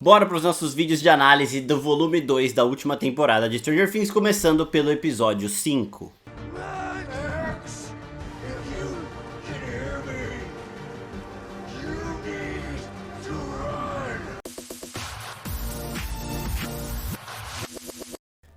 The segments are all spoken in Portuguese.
Bora para os nossos vídeos de análise do volume 2 da última temporada de Stranger Things, começando pelo episódio 5. Max, if you can hear me, you need to run.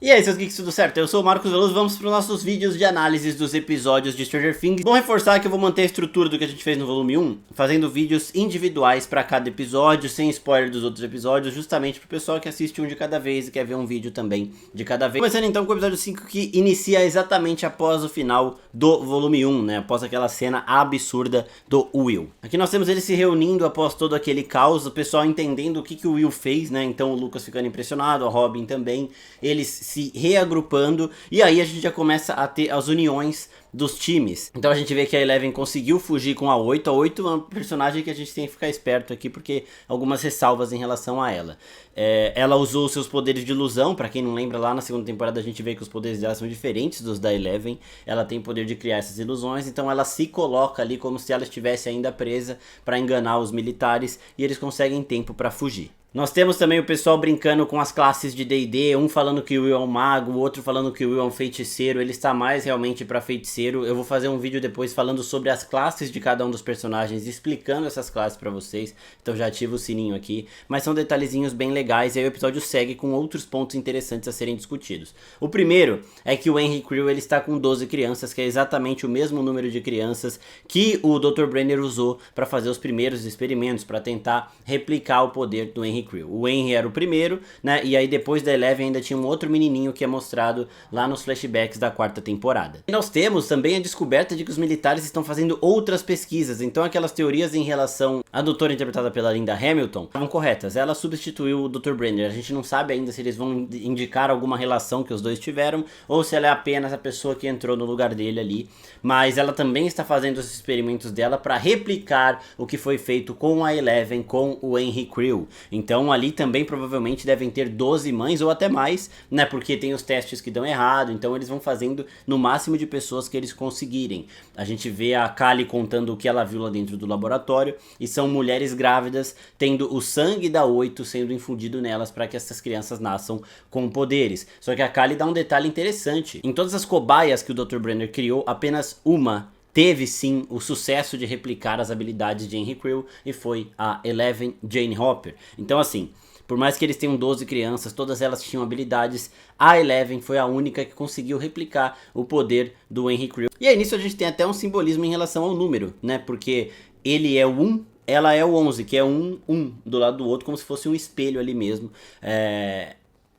E aí, seus geeks, tudo certo? Eu sou o Marcos Veloso, vamos para os nossos vídeos de análise dos episódios de Stranger Things. Vou reforçar que eu vou manter a estrutura do que a gente fez no volume 1, fazendo vídeos individuais para cada episódio, sem spoiler dos outros episódios, justamente para o pessoal que assiste um de cada vez e quer ver um vídeo também de cada vez. Começando então com o episódio 5, que inicia exatamente após o final do volume 1, né? Após aquela cena absurda do Will. Aqui nós temos eles se reunindo após todo aquele caos, o pessoal entendendo o que o Will fez, né? Então o Lucas ficando impressionado, a Robin também, eles se reagrupando, e aí a gente já começa a ter as uniões dos times. Então a gente vê que a Eleven conseguiu fugir com a 8. A 8 é um personagem que a gente tem que ficar esperto aqui, porque algumas ressalvas em relação a ela. Ela usou seus poderes de ilusão. Pra quem não lembra, lá na segunda temporada a gente vê que os poderes dela são diferentes dos da Eleven. Ela tem o poder de criar essas ilusões, então ela se coloca ali como se ela estivesse ainda presa pra enganar os militares, e eles conseguem tempo pra fugir. Nós temos também o pessoal brincando com as classes de D&D, um falando que o Will é um mago, o outro falando que o Will é um feiticeiro. Ele está mais realmente para feiticeiro. Eu vou fazer um vídeo depois falando sobre as classes de cada um dos personagens, explicando essas classes para vocês, então já ativa o sininho aqui. Mas são detalhezinhos bem legais, e aí o episódio segue com outros pontos interessantes a serem discutidos. O primeiro é que o Henry Creel, ele está com 12 crianças, que é exatamente o mesmo número de crianças que o Dr. Brenner usou para fazer os primeiros experimentos, para tentar replicar o poder do Henry Creel. O Henry era o primeiro, né? E aí depois da Eleven ainda tinha um outro menininho que é mostrado lá nos flashbacks da quarta temporada. E nós temos também a descoberta de que os militares estão fazendo outras pesquisas, então aquelas teorias em relação à doutora interpretada pela Linda Hamilton estavam corretas. Ela substituiu o Dr. Brenner. A gente não sabe ainda se eles vão indicar alguma relação que os dois tiveram, ou se ela é apenas a pessoa que entrou no lugar dele ali, mas ela também está fazendo os experimentos dela para replicar o que foi feito com a Eleven, com o Henry Creel. Então ali também provavelmente devem ter 12 mães ou até mais, né? Porque tem os testes que dão errado, então eles vão fazendo no máximo de pessoas que eles conseguirem. A gente vê a Kali contando o que ela viu lá dentro do laboratório, e são mulheres grávidas tendo o sangue da 8 sendo infundido nelas para que essas crianças nasçam com poderes. Só que a Kali dá um detalhe interessante: em todas as cobaias que o Dr. Brenner criou, apenas uma teve sim o sucesso de replicar as habilidades de Henry Creel, e foi a Eleven Jane Hopper. Então assim, por mais que eles tenham 12 crianças, todas elas tinham habilidades, a Eleven foi a única que conseguiu replicar o poder do Henry Creel. E aí nisso a gente tem até um simbolismo em relação ao número, né? Porque ele é o 1, ela é o 11, que é um do lado do outro, como se fosse um espelho ali mesmo.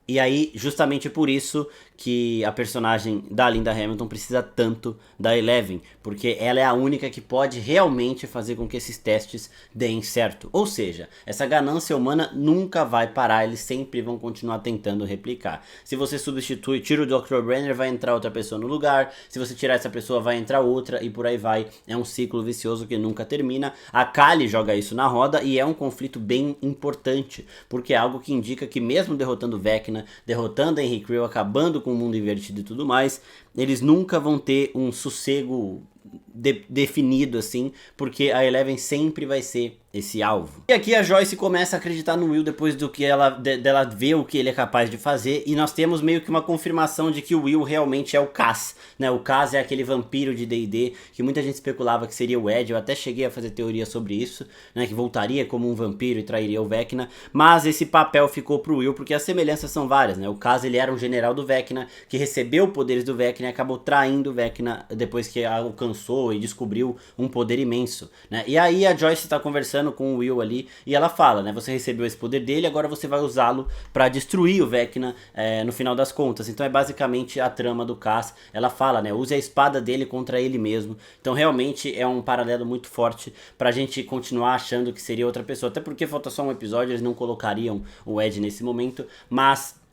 E aí, justamente por isso que a personagem da Linda Hamilton precisa tanto da Eleven, porque ela é a única que pode realmente fazer com que esses testes deem certo. Ou seja, essa ganância humana nunca vai parar, eles sempre vão continuar tentando replicar. Se você substitui, tira o Dr. Brenner, vai entrar outra pessoa no lugar. Se você tirar essa pessoa, vai entrar outra, e por aí vai. É um ciclo vicioso que nunca termina. A Kali joga isso na roda, e é um conflito bem importante, porque é algo que indica que mesmo derrotando Vecna, derrotando Henry Creel, acabando com o mundo invertido e tudo mais, eles nunca vão ter um sossego definido assim, porque a Eleven sempre vai ser esse alvo. E aqui a Joyce começa a acreditar no Will depois do que dela ver o que ele é capaz de fazer, e nós temos meio que uma confirmação de que o Will realmente é o Cass, né? O Cass é aquele vampiro de D&D que muita gente especulava que seria o Ed. Eu até cheguei a fazer teoria sobre isso, né? Que voltaria como um vampiro e trairia o Vecna, mas esse papel ficou pro Will porque as semelhanças são várias, né? O Cass, ele era um general do Vecna que recebeu poderes do Vecna e acabou traindo o Vecna depois que alcançou e descobriu um poder imenso, né? E aí a Joyce tá conversando com o Will ali, e ela fala, né? Você recebeu esse poder dele, agora você vai usá-lo pra destruir o Vecna no final das contas. Então é basicamente a trama do Cass. Ela fala, né? Use a espada dele contra ele mesmo. Então realmente é um paralelo muito forte pra gente continuar achando que seria outra pessoa. Até porque falta só um episódio, eles não colocariam o Ed nesse momento, mas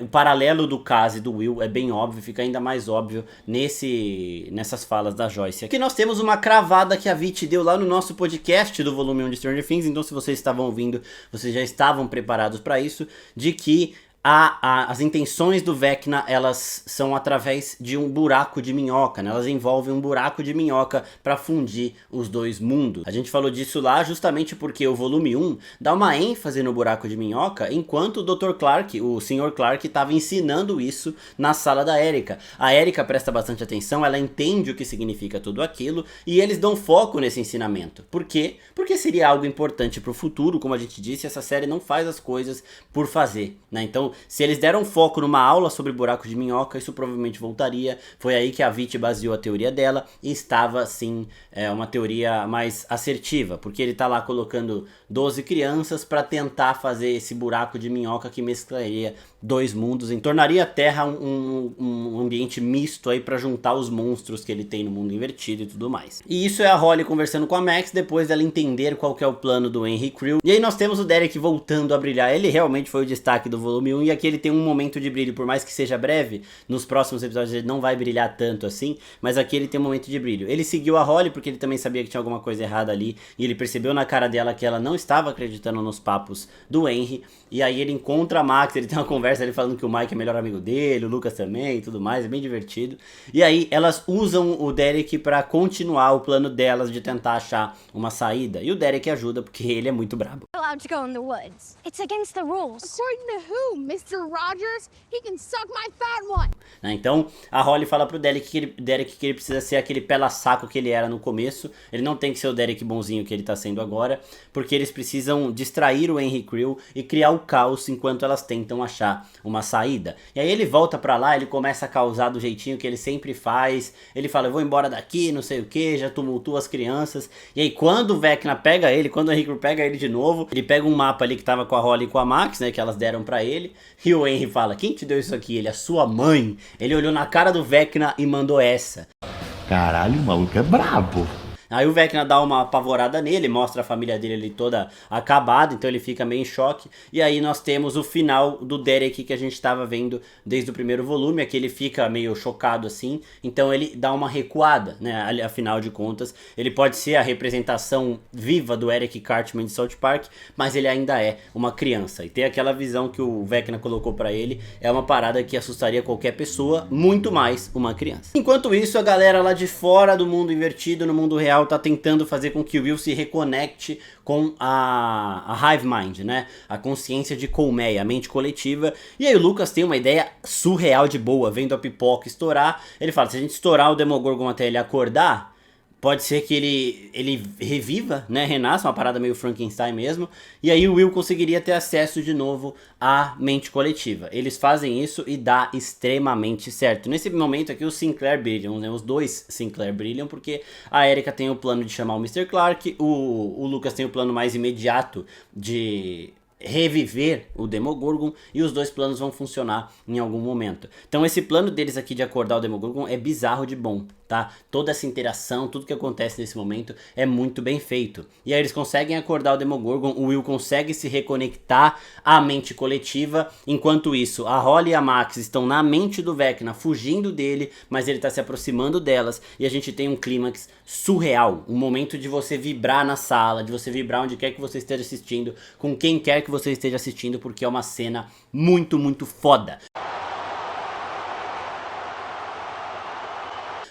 o paralelo do Cass e do Will é bem óbvio, fica ainda mais óbvio nessas falas da Joyce. Aqui nós temos uma cravada que a Vit deu lá no nosso podcast do volume 1 de Stranger Things, então se vocês estavam ouvindo, vocês já estavam preparados para isso, de que as intenções do Vecna, elas são através de um buraco de minhoca, né? Elas envolvem um buraco de minhoca para fundir os dois mundos. A gente falou disso lá justamente porque o volume 1 dá uma ênfase no buraco de minhoca, enquanto o Dr. Clark, o Sr. Clark, estava ensinando isso na sala da Erika. A Erika presta bastante atenção, ela entende o que significa tudo aquilo, e eles dão foco nesse ensinamento. Por quê? Porque seria algo importante para o futuro, como a gente disse, essa série não faz as coisas por fazer, né? Então, se eles deram foco numa aula sobre buraco de minhoca, isso provavelmente voltaria. Foi aí que a Vit baseou a teoria dela, e estava sim uma teoria mais assertiva, porque ele tá lá colocando 12 crianças para tentar fazer esse buraco de minhoca que mesclaria dois mundos, e tornaria a Terra um ambiente misto aí para juntar os monstros que ele tem no mundo invertido e tudo mais. E isso é a Holly conversando com a Max depois dela entender qual que é o plano do Henry Creel. E aí nós temos o Derek voltando a brilhar. Ele realmente foi o destaque do volume 1, e aqui ele tem um momento de brilho, por mais que seja breve. Nos próximos episódios ele não vai brilhar tanto assim, mas aqui ele tem um momento de brilho. Ele seguiu a Holly porque ele também sabia que tinha alguma coisa errada ali, e ele percebeu na cara dela que ela não estava acreditando nos papos do Henry. E aí ele encontra a Max, ele tem uma conversa ali falando que o Mike é melhor amigo dele, o Lucas também e tudo mais, é bem divertido. E aí elas usam o Derek pra continuar o plano delas de tentar achar uma saída. E o Derek ajuda porque ele é muito brabo. Allowed to go in the woods. It's against the rules. According to who, Mr. Rogers? He can suck my fat one. Então a Holly fala pro Derek que ele precisa ser aquele pela-saco que ele era no começo. Ele não tem que ser o Derek bonzinho que ele tá sendo agora, porque eles precisam distrair o Henry Creel e criar o caos enquanto elas tentam achar uma saída. E aí ele volta pra lá, ele começa a causar do jeitinho que ele sempre faz. Ele fala, eu vou embora daqui, não sei o que, já tumultua as crianças. E aí quando o Vecna pega ele, quando o Henry Creel pega ele de novo, ele pega um mapa ali que tava com a Holly e com a Max, né, que elas deram pra ele. E o Henry fala, quem te deu isso aqui? Ele, a sua mãe. Ele olhou na cara do Vecna e mandou essa. Caralho, o maluco é brabo. Aí o Vecna dá uma apavorada nele, mostra a família dele ali toda acabada, então ele fica meio em choque. E aí nós temos o final do Derek que a gente estava vendo desde o primeiro volume, aqui ele fica meio chocado assim, então ele dá uma recuada, né, afinal de contas. Ele pode ser a representação viva do Eric Cartman de South Park, mas ele ainda é uma criança. E ter aquela visão que o Vecna colocou pra ele é uma parada que assustaria qualquer pessoa, muito mais uma criança. Enquanto isso, a galera lá de fora do mundo invertido, no mundo real, tá tentando fazer com que o Will se reconecte com a Hive Mind, né? A consciência de colmeia, a mente coletiva. E aí o Lucas tem uma ideia surreal de boa, vendo a pipoca estourar. Ele fala, se a gente estourar o Demogorgon até ele acordar, pode ser que ele reviva, né, renasça, uma parada meio Frankenstein mesmo, e aí o Will conseguiria ter acesso de novo à mente coletiva. Eles fazem isso e dá extremamente certo. Nesse momento aqui os Sinclair brilham, né, os dois Sinclair brilham, porque a Erika tem o plano de chamar o Mr. Clark, o Lucas tem o plano mais imediato de reviver o Demogorgon, e os dois planos vão funcionar em algum momento. Então esse plano deles aqui de acordar o Demogorgon é bizarro de bom, tá? Toda essa interação, tudo que acontece nesse momento é muito bem feito. E aí eles conseguem acordar o Demogorgon, o Will consegue se reconectar à mente coletiva. Enquanto isso, a Holly e a Max estão na mente do Vecna, fugindo dele, mas ele tá se aproximando delas, e a gente tem um clímax surreal, um momento de você vibrar na sala, de você vibrar onde quer que você esteja assistindo, com quem quer que você esteja assistindo, porque é uma cena muito, muito foda.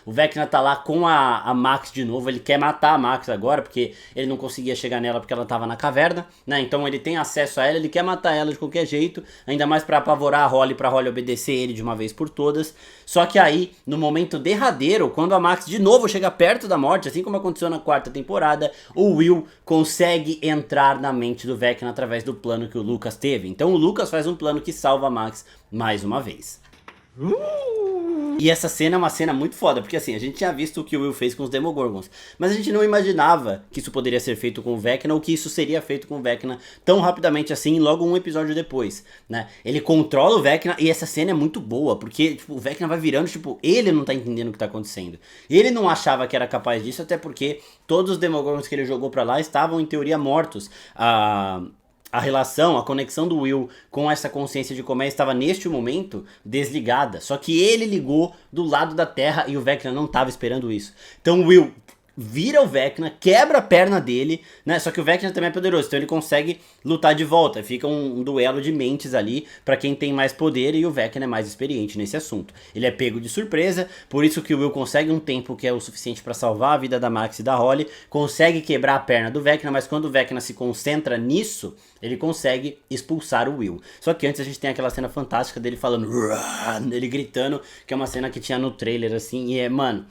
O Vecna tá lá com a Max de novo, ele quer matar a Max agora, porque ele não conseguia chegar nela porque ela tava na caverna, né? Então ele tem acesso a ela, ele quer matar ela de qualquer jeito, ainda mais pra apavorar a Holly, pra Holly obedecer ele de uma vez por todas. Só que aí, no momento derradeiro, quando a Max de novo chega perto da morte, assim como aconteceu na quarta temporada, o Will consegue entrar na mente do Vecna através do plano que o Lucas teve. Então o Lucas faz um plano que salva a Max mais uma vez. E essa cena é uma cena muito foda, porque assim, a gente tinha visto o que o Will fez com os Demogorgons, mas a gente não imaginava que isso poderia ser feito com o Vecna, ou que isso seria feito com o Vecna tão rapidamente assim, logo um episódio depois, né? Ele controla o Vecna, e essa cena é muito boa, porque tipo, o Vecna vai virando, tipo, ele não tá entendendo o que tá acontecendo. Ele não achava que era capaz disso, até porque todos os Demogorgons que ele jogou pra lá estavam em teoria mortos. A relação, a conexão do Will com essa consciência de colmeia estava neste momento desligada. Só que ele ligou do lado da Terra e o Vecna não estava esperando isso. Então o Will vira o Vecna, quebra a perna dele, né? Só que o Vecna também é poderoso, então ele consegue lutar de volta. Fica um duelo de mentes ali pra quem tem mais poder, e o Vecna é mais experiente nesse assunto. Ele é pego de surpresa, por isso que o Will consegue um tempo que é o suficiente pra salvar a vida da Max e da Holly, consegue quebrar a perna do Vecna, mas quando o Vecna se concentra nisso, ele consegue expulsar o Will. Só que antes a gente tem aquela cena fantástica dele falando, ele gritando, que é uma cena que tinha no trailer assim, e é, mano...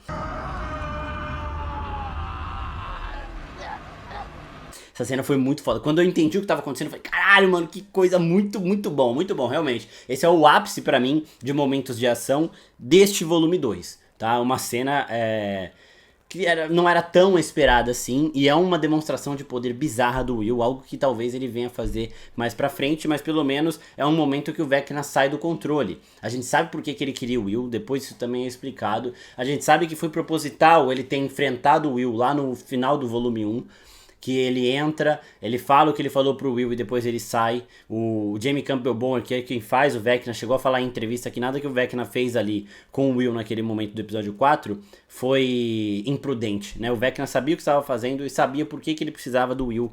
Essa cena foi muito foda. Quando eu entendi o que tava acontecendo, eu falei, caralho, mano, que coisa muito bom, realmente. Esse é o ápice pra mim de momentos de ação deste volume 2, tá? Uma cena que não era tão esperada assim, e é uma demonstração de poder bizarra do Will, algo que talvez ele venha fazer mais pra frente, mas pelo menos é um momento que o Vecna sai do controle. A gente sabe por que ele queria o Will, depois isso também é explicado. A gente sabe que foi proposital ele ter enfrentado o Will lá no final do volume 1, que ele entra, ele fala o que ele falou pro Will e depois ele sai. O Jamie Campbell Bower, que é quem faz o Vecna, chegou a falar em entrevista que nada que o Vecna fez ali com o Will naquele momento do episódio 4 foi imprudente, né? O Vecna sabia o que estava fazendo e sabia por que ele precisava do Will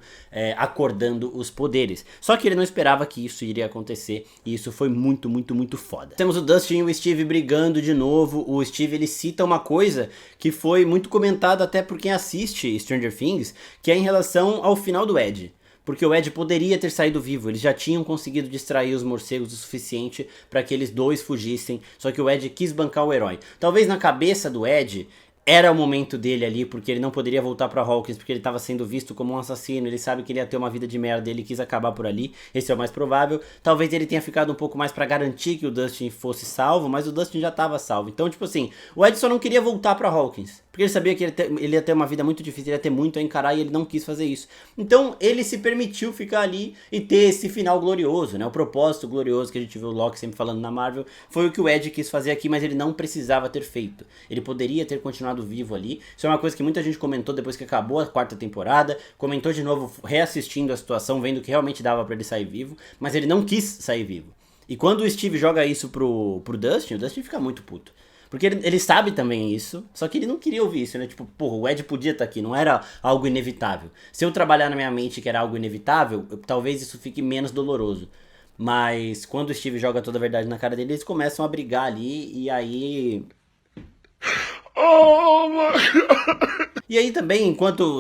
acordando os poderes. Só que ele não esperava que isso iria acontecer, e isso foi muito foda. Temos o Dustin e o Steve brigando de novo. O Steve, ele cita uma coisa que foi muito comentada até por quem assiste Stranger Things, que é em relação ao final do Ed. Porque o Ed poderia ter saído vivo, eles já tinham conseguido distrair os morcegos o suficiente para que eles dois fugissem, só que o Ed quis bancar o herói. Talvez na cabeça do Ed era o momento dele ali, porque ele não poderia voltar pra Hawkins, porque ele estava sendo visto como um assassino, ele sabe que ele ia ter uma vida de merda, ele quis acabar por ali, esse é o mais provável. Talvez ele tenha ficado um pouco mais pra garantir que o Dustin fosse salvo, mas o Dustin já estava salvo. Então, tipo assim, o Ed só não queria voltar pra Hawkins, porque ele sabia que ele ia ter uma vida muito difícil, ele ia ter muito a encarar, e ele não quis fazer isso. Então, ele se permitiu ficar ali e ter esse final glorioso, né? O propósito glorioso que a gente viu o Loki sempre falando na Marvel, foi o que o Ed quis fazer aqui, mas ele não precisava ter feito. Ele poderia ter continuado vivo ali. Isso é uma coisa que muita gente comentou depois que acabou a 4ª temporada, comentou de novo reassistindo a situação, vendo que realmente dava pra ele sair vivo, mas ele não quis sair vivo. E quando o Steve joga isso pro Dustin, o Dustin fica muito puto. Porque ele sabe também isso, só que ele não queria ouvir isso, né? Tipo, porra, o Ed podia estar aqui, não era algo inevitável. Se eu trabalhar na minha mente que era algo inevitável, talvez isso fique menos doloroso. Mas quando o Steve joga toda a verdade na cara dele, eles começam a brigar ali, e aí... Oh, my God. E aí também,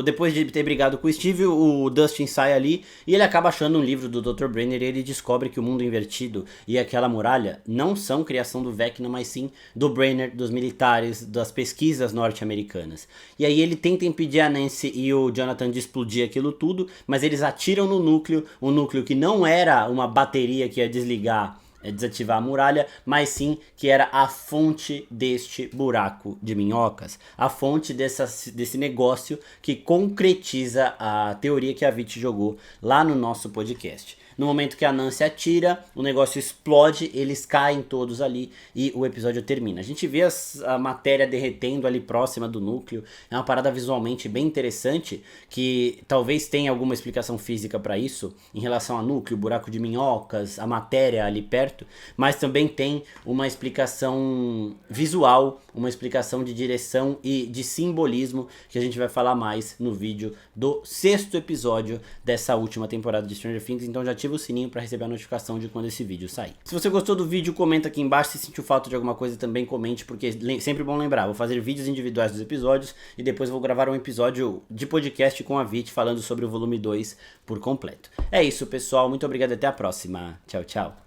depois de ter brigado com o Steve, o Dustin sai ali e ele acaba achando um livro do Dr. Brenner, e ele descobre que o mundo invertido e aquela muralha não são criação do Vecna, mas sim do Brenner, dos militares, das pesquisas norte-americanas. E aí ele tenta impedir a Nancy e o Jonathan de explodir aquilo tudo, mas eles atiram no núcleo, um núcleo que não era uma bateria que ia desativar a muralha, mas sim que era a fonte deste buraco de minhocas, a fonte desse negócio que concretiza a teoria que a Vit jogou lá no nosso podcast. No momento que a Nancy atira, o negócio explode, eles caem todos ali e o episódio termina. A gente vê a matéria derretendo ali próxima do núcleo. É uma parada visualmente bem interessante, que talvez tenha alguma explicação física para isso, em relação a núcleo, buraco de minhocas, a matéria ali perto, mas também tem uma explicação visual, uma explicação de direção e de simbolismo, que a gente vai falar mais no vídeo do 6º episódio dessa última temporada de Stranger Things. Então já ativa o sininho para receber a notificação de quando esse vídeo sair. Se você gostou do vídeo, comenta aqui embaixo. Se sentiu falta de alguma coisa, também comente, porque é sempre bom lembrar, vou fazer vídeos individuais dos episódios e depois vou gravar um episódio de podcast com a Vit falando sobre o volume 2 por completo. É isso, pessoal, muito obrigado e até a próxima. Tchau, tchau.